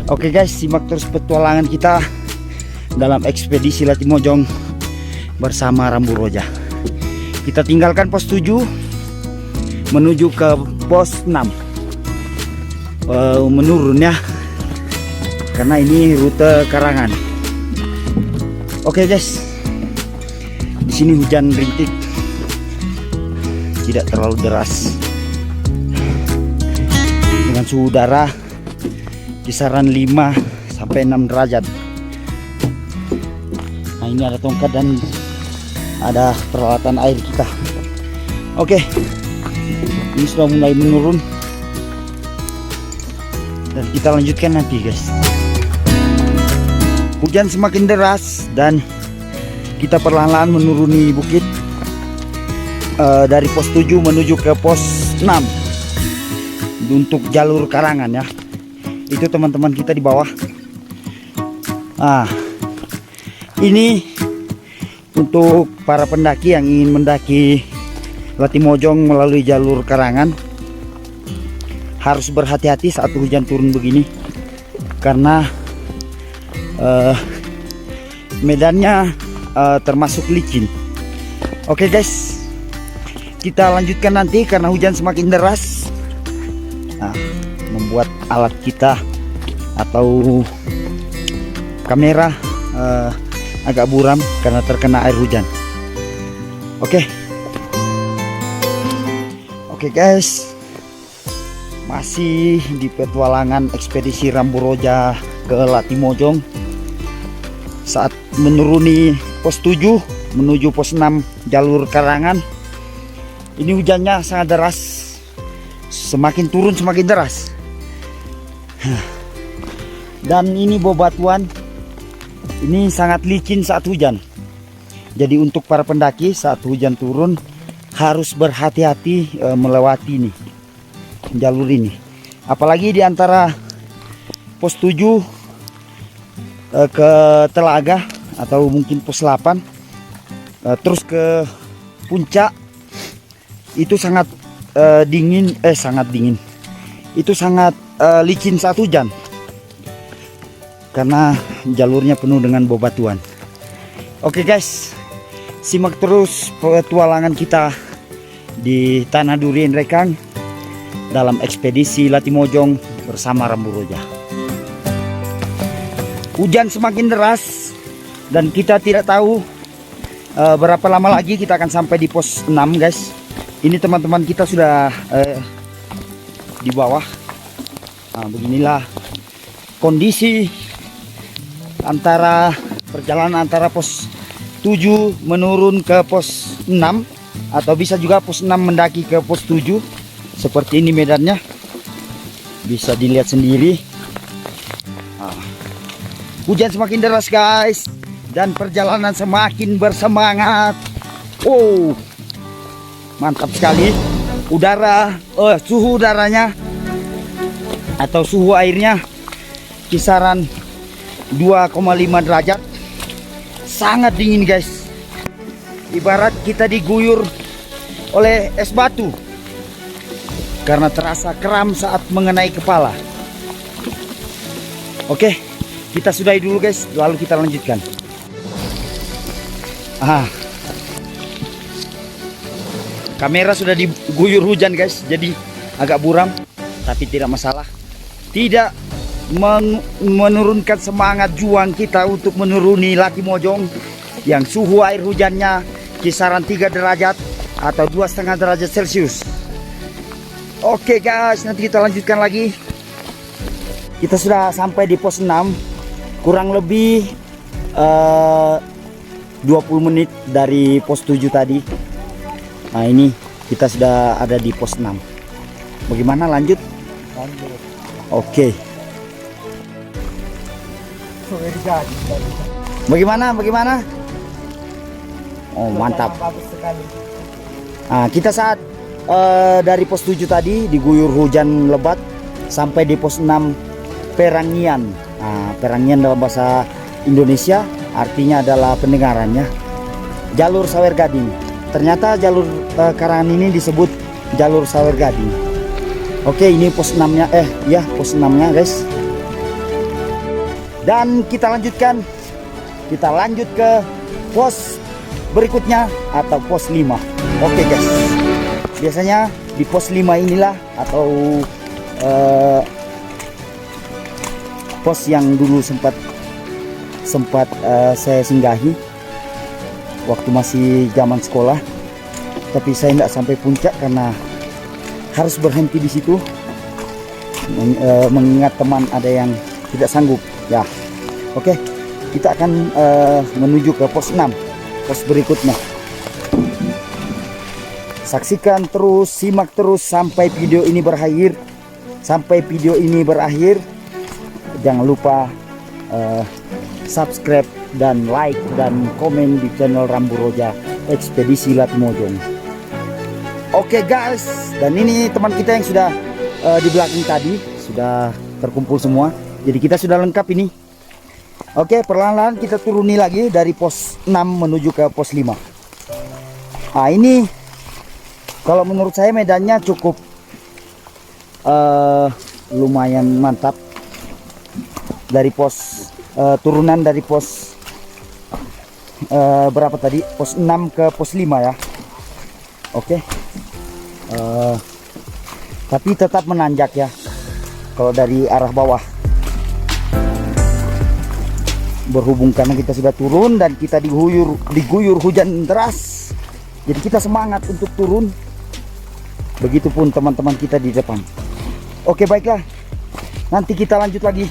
Oke guys, simak terus petualangan kita dalam ekspedisi Latimojong bersama Rambu Roja. Kita tinggalkan pos 7 menuju ke pos 6. Menurun ya, karena ini rute karangan. Oke guys, di sini hujan rintik, tidak terlalu deras, dengan suhu udara kisaran 5 sampai 6 derajat. Nah, ini ada tongkat dan ada peralatan air kita. Oke, ini sudah mulai menurun dan kita lanjutkan nanti guys. Hujan semakin deras dan kita perlahan-lahan menuruni bukit dari pos 7 menuju ke pos 6 untuk jalur karangan ya. Itu teman-teman kita di bawah. Ini untuk para pendaki yang ingin mendaki Latimojong melalui jalur karangan, harus berhati-hati saat hujan turun begini, karena medannya termasuk licin. Oke guys, kita lanjutkan nanti karena hujan semakin deras. Membuat alat kita atau kamera agak buram karena terkena air hujan. Oke guys, masih di petualangan ekspedisi Rambu Roja ke Latimojong. Saat menuruni pos 7 menuju pos 6 jalur karangan, ini hujannya sangat deras, semakin turun semakin deras. Dan ini bebatuan, ini sangat licin saat hujan. Jadi untuk para pendaki saat hujan turun harus berhati-hati melewati ini jalur ini. Apalagi di antara pos 7 ke Telaga atau mungkin pos 8 terus ke puncak, itu sangat dingin. Itu sangat licin saat hujan karena jalurnya penuh dengan bebatuan. Oke guys, simak terus petualangan kita di Tanah Durian Rekang dalam ekspedisi Latimojong bersama Rambu Roja. Hujan semakin deras dan kita tidak tahu berapa lama lagi kita akan sampai di pos 6 guys. Ini teman-teman kita sudah di bawah. Beginilah kondisi perjalanan antara pos 7 menurun ke pos 6, atau bisa juga pos 6 mendaki ke pos 7. Seperti ini medannya, bisa dilihat sendiri. Hujan semakin deras guys, dan perjalanan semakin bersemangat. Mantap sekali. Suhu udaranya atau suhu airnya kisaran 2,5 derajat. Sangat dingin guys, ibarat kita diguyur oleh es batu karena terasa kram saat mengenai kepala. Oke, kita sudahi dulu guys, lalu kita lanjutkan. Kamera sudah diguyur hujan guys, jadi agak buram, tapi tidak masalah. Tidak menurunkan semangat juang kita untuk menuruni Latimojong yang suhu air hujannya kisaran 3 derajat atau 2,5 derajat Celcius. Oke guys, nanti kita lanjutkan lagi. Kita sudah sampai di pos 6, kurang lebih 20 menit dari pos 7 tadi. Nah, ini kita sudah ada di pos 6. Bagaimana lanjut? Oke. Bagaimana? Oh, mantap. Kita saat dari pos 7 tadi diguyur hujan lebat sampai di pos 6 Perangian. Perangian dalam bahasa Indonesia artinya adalah pendengarannya jalur Sawer Gading. Ternyata jalur karangan ini disebut jalur Sawer Gading. Oke, ini pos 6-nya pos 6-nya guys. Dan kita lanjut ke pos berikutnya atau pos 5. Oke guys, biasanya di pos 5 inilah atau pos yang dulu sempat saya singgahi waktu masih zaman sekolah, tapi saya tidak sampai puncak karena harus berhenti di situ mengingat teman ada yang tidak sanggup ya. Oke, kita akan menuju ke pos 6, pos berikutnya. Saksikan terus, simak terus sampai video ini berakhir. Jangan lupa subscribe dan like dan komen di channel Rambu Roja Ekspedisi Latimojong. Oke guys, dan ini teman kita yang sudah di belakang tadi sudah terkumpul semua. Jadi kita sudah lengkap ini. Oke, perlahan-lahan kita turuni lagi dari pos 6 menuju ke pos 5. Nah, ini kalau menurut saya medannya cukup lumayan mantap. Dari pos turunan dari pos berapa tadi? Pos 6 ke pos 5 ya. Oke. Tapi tetap menanjak ya kalau dari arah bawah. Berhubung karena kita sudah turun dan kita diguyur hujan deras, jadi kita semangat untuk turun. Begitupun teman-teman kita di depan. Oke, baiklah, nanti kita lanjut lagi.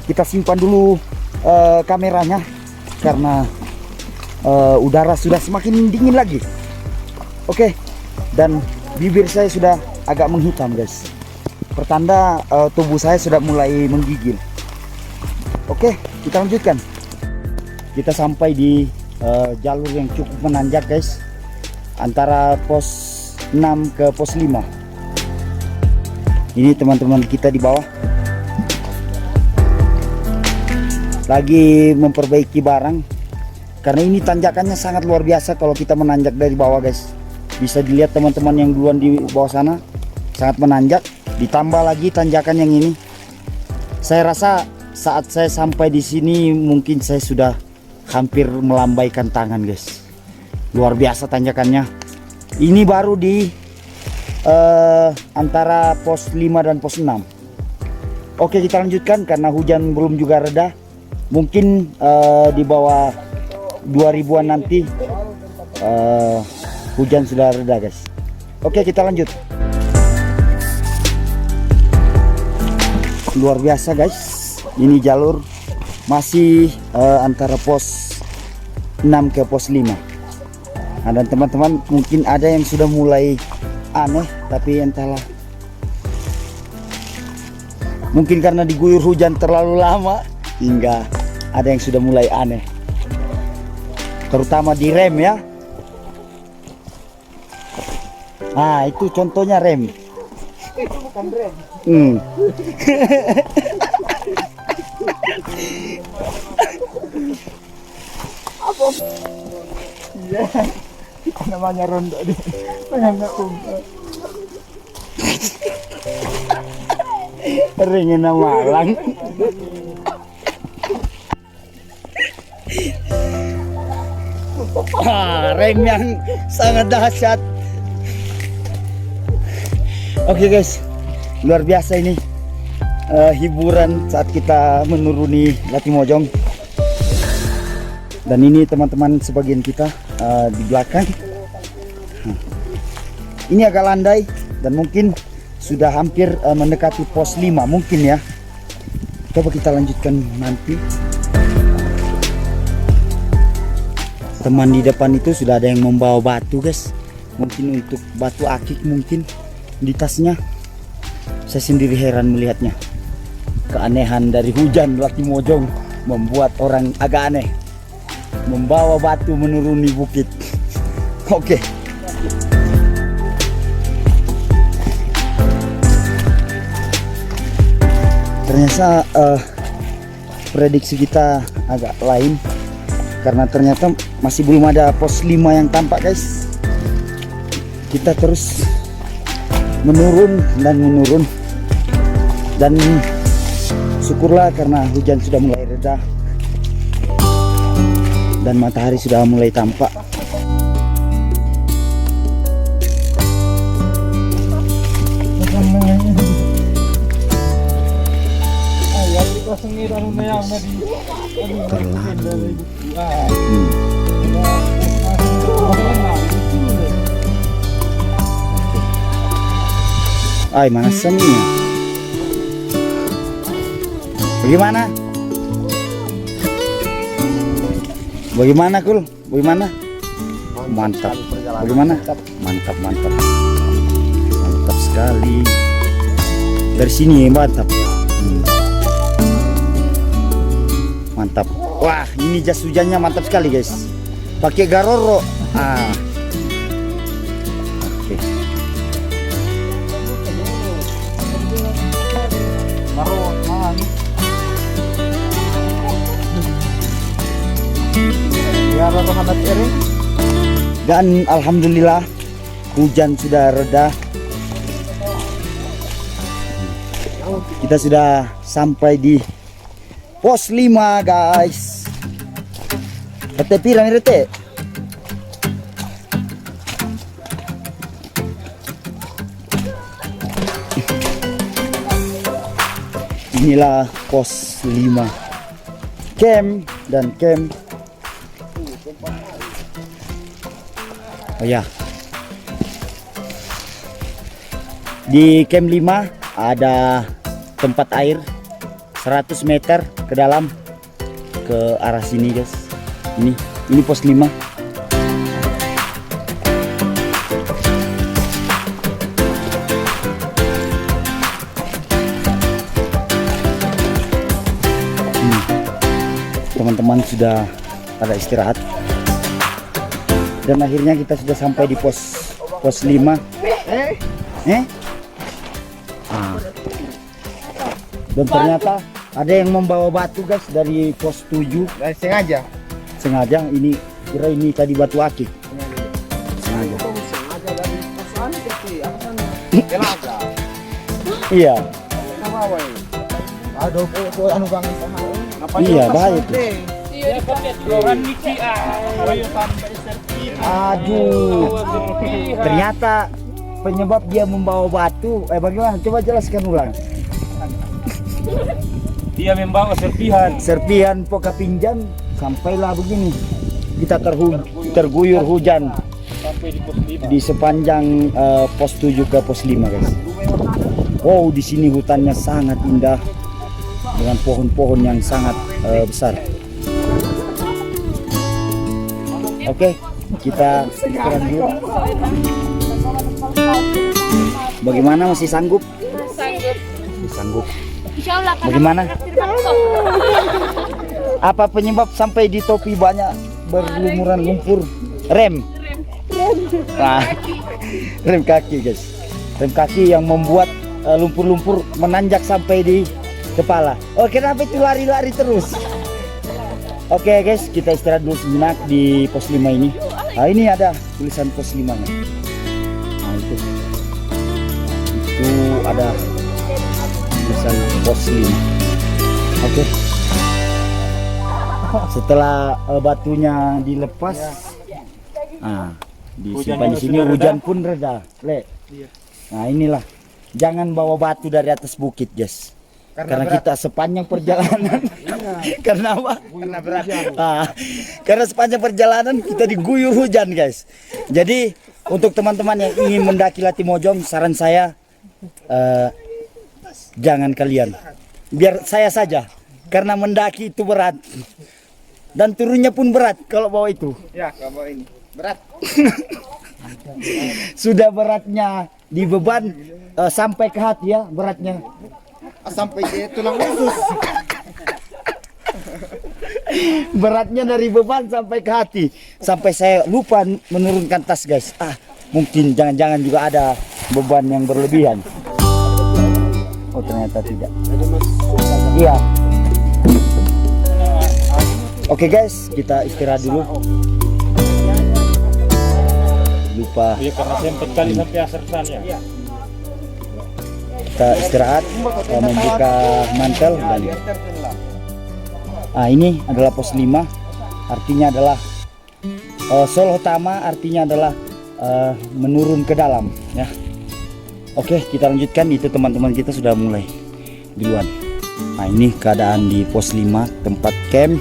Kita simpan dulu kameranya karena udara sudah semakin dingin lagi. Oke, dan bibir saya sudah agak menghitam guys, pertanda tubuh saya sudah mulai menggigil. Oke, kita lanjutkan. Kita sampai di jalur yang cukup menanjak guys, antara pos 6 ke pos 5. Ini teman-teman kita di bawah lagi memperbaiki barang, karena ini tanjakannya sangat luar biasa kalau kita menanjak dari bawah guys. Bisa dilihat teman-teman yang duluan di bawah sana, sangat menanjak, ditambah lagi tanjakan yang ini. Saya rasa saat saya sampai di sini mungkin saya sudah hampir melambaikan tangan guys. Luar biasa tanjakannya. Ini baru di antara pos 5 dan pos 6. Oke, kita lanjutkan karena hujan belum juga reda. Mungkin di bawah 2000-an nanti hujan sudah reda guys. Oke, kita lanjut. Luar biasa guys, ini jalur masih antara pos 6 ke pos 5. Nah, dan teman-teman mungkin ada yang sudah mulai aneh, tapi entahlah, mungkin karena diguyur hujan terlalu lama hingga ada yang sudah mulai aneh, terutama di rem ya. Nah, itu contohnya rem. Itu bukan rem. Apa? Iya, namanya rondo di tengahnya kumpul. Ringin Malang. Rem yang sangat dahsyat. Oke guys, luar biasa ini hiburan saat kita menuruni Latimojong. Dan ini teman-teman sebagian kita di belakang. Ini agak landai dan mungkin sudah hampir mendekati pos 5 mungkin ya. Coba kita lanjutkan nanti. Teman di depan itu sudah ada yang membawa batu guys, mungkin untuk batu akik mungkin di tasnya. Saya sendiri heran melihatnya. Keanehan dari hujan Latimojong membuat orang agak aneh, membawa batu menuruni bukit. Oke. Ternyata prediksi kita agak lain, karena ternyata masih belum ada pos 5 yang tampak guys. Kita terus menurun dan syukurlah karena hujan sudah mulai reda dan matahari sudah mulai tampak. Ay, mana seninya? Bagaimana? Bagaimana, Kul? Bagaimana? Mantap. Bagaimana? Mantap, mantap. Mantap sekali. Dari sini mantap. Mantap. Wah, ini jas hujannya mantap sekali, guys. Pakai garoro. Oke. Dan alhamdulillah hujan sudah reda. Kita sudah sampai di pos 5, guys. Rete pirang rete. Inilah pos 5. Camp dan camp. Oh ya. Di camp 5 ada tempat air 100 meter ke dalam ke arah sini, guys. Ini pos 5. Teman-teman sudah pada istirahat. Dan akhirnya kita sudah sampai di pos 5. Dan ternyata ada yang membawa batu, guys, dari pos 7. Sengaja ini kira ini tadi batu akik. Sengaja. Iya. Iya, bahaya tuh. Aduh. Ternyata penyebab dia membawa batu. Bagaimana? Coba jelaskan ulang. Dia membawa serpihan. Serpihan poka pinjan sampailah begini. Kita terguyur hujan Sampai di pos 5. di sepanjang pos 7 ke pos 5, guys. Wow, di sini hutannya sangat indah dengan pohon-pohon yang sangat besar. Oke, kita istirahat dulu. Bagaimana, masih sanggup? Sanggup. Bagaimana? Apa penyebab sampai di topi banyak berlumuran lumpur? Rem. Rem kaki, guys. Rem kaki yang membuat lumpur-lumpur menanjak sampai di kepala. Oh, kenapa itu lari-lari terus? Oke, guys, kita istirahat dulu sejenak di pos 5 ini. Nah, ini ada tulisan pos 5 nya. Nah, itu ada tulisan pos 5. Oke. Setelah batunya dilepas, disimpan di sini, hujan pun reda. Nah, inilah, jangan bawa batu dari atas bukit, guys. Karena kita sepanjang perjalanan. Karena apa? Karena berat. Karena sepanjang perjalanan kita diguyur hujan, guys. Jadi untuk teman-teman yang ingin mendaki Latimojong, saran saya jangan kalian. Biar saya saja. Karena mendaki itu berat. Dan turunnya pun berat kalau bawa itu. Ya, kalau bawa ini berat. Sudah beratnya di beban sampai ke hati ya beratnya. Sampai ke tulang usus. Beratnya dari beban sampai ke hati. Sampai saya lupa menurunkan tas, guys. Mungkin jangan-jangan juga ada beban yang berlebihan. Oh, ternyata tidak. Iya. Oke, guys, kita istirahat dulu. Lupa. Iya, karena sempat kali sampai asar sana. kita istirahat, membuka mantel dan ini adalah pos 5, artinya adalah Solo Tama, artinya adalah menurun ke dalam ya. Oke, kita lanjutkan. Itu teman-teman kita sudah mulai duluan. Nah, ini keadaan di pos 5 tempat camp.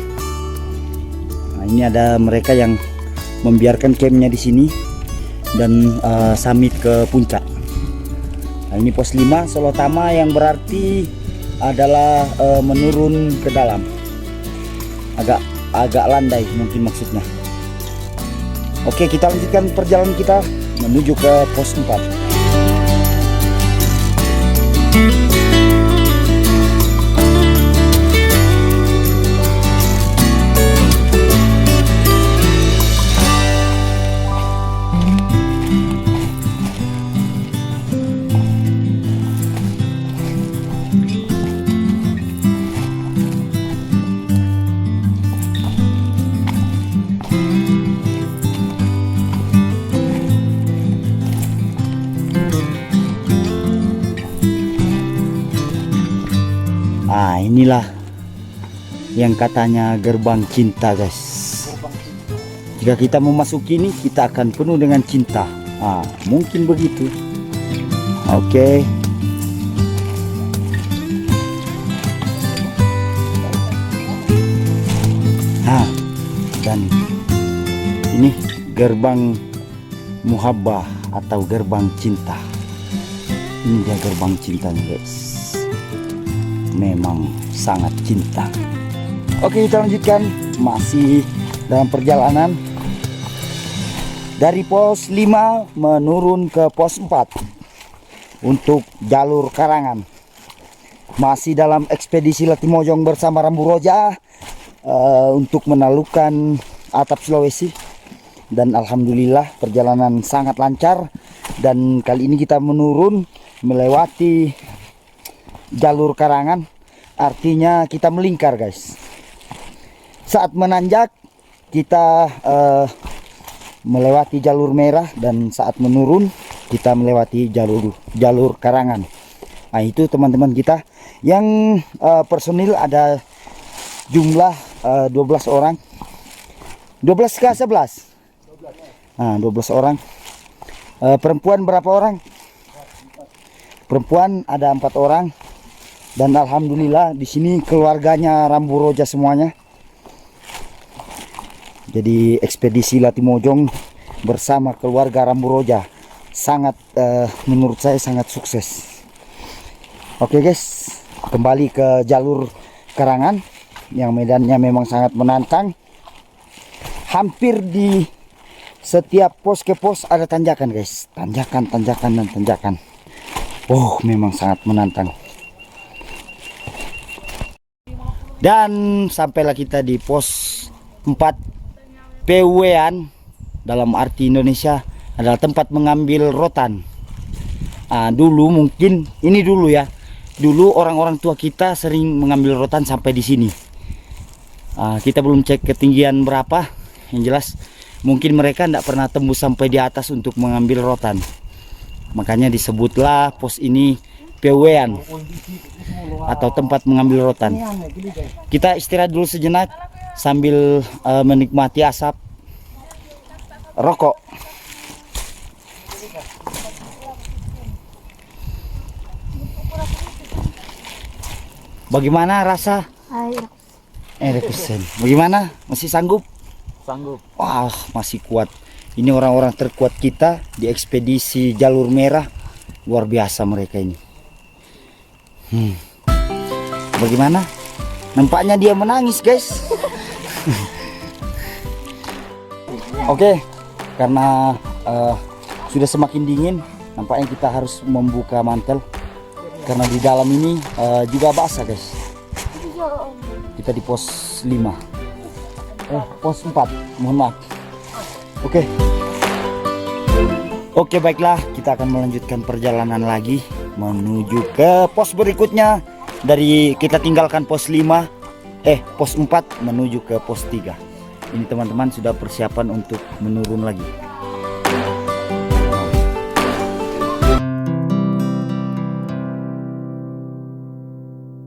Nah, ini ada mereka yang membiarkan campnya di sini dan summit ke puncak. Nah, ini pos 5 Solo Tama, yang berarti adalah menurun ke dalam. Agak landai mungkin maksudnya. Oke, kita lanjutkan perjalanan kita menuju ke pos 4. Inilah yang katanya gerbang cinta, guys. Jika kita memasuki ini, kita akan penuh dengan cinta. Mungkin begitu. Oke. Dan ini gerbang muhabbah atau gerbang cinta. Ini dia gerbang cintanya, guys. Memang sangat cinta. Oke, kita lanjutkan. Masih dalam perjalanan dari pos 5 menurun ke pos 4 untuk jalur Karangan. Masih dalam ekspedisi Latimojong bersama Rambu Roja untuk menaklukkan atap Sulawesi. Dan alhamdulillah perjalanan sangat lancar. Dan kali ini kita menurun melewati jalur Karangan, artinya kita melingkar, guys. Saat menanjak kita melewati jalur merah, dan saat menurun kita melewati jalur Karangan. Nah, itu teman-teman kita yang personil ada jumlah 12 orang. 12 ke 11? 12 orang. Perempuan berapa orang? Perempuan ada 4 orang. Dan alhamdulillah di sini keluarganya Rambu Roja semuanya. Jadi ekspedisi Latimojong bersama keluarga Rambu Roja sangat menurut saya sangat sukses. Oke, guys, kembali ke jalur Karangan yang medannya memang sangat menantang. Hampir di setiap pos ke pos ada tanjakan, guys. Tanjakan dan tanjakan. Memang sangat menantang. Dan sampailah kita di pos 4 PW-an, dalam arti Indonesia adalah tempat mengambil rotan. Dulu mungkin ini dulu ya. Dulu orang-orang tua kita sering mengambil rotan sampai di sini. Kita belum cek ketinggian berapa. Yang jelas mungkin mereka tidak pernah tembus sampai di atas untuk mengambil rotan. Makanya disebutlah pos ini PW-an atau tempat mengambil rotan. Kita istirahat dulu sejenak sambil menikmati asap rokok. Bagaimana rasa? Bagaimana? Masih sanggup? Sanggup. Wah, masih kuat. Ini orang-orang terkuat kita di ekspedisi jalur merah. Luar biasa mereka ini. Bagaimana? Nampaknya dia menangis, guys. Oke, karena sudah semakin dingin, nampaknya kita harus membuka mantel. Karena di dalam ini juga basah, guys. Kita di pos 5. Pos 4, mohon maaf. Oke, baiklah, kita akan melanjutkan perjalanan lagi menuju ke pos berikutnya. Dari kita tinggalkan pos 5, pos 4 menuju ke pos 3. Ini teman-teman sudah persiapan untuk menurun lagi.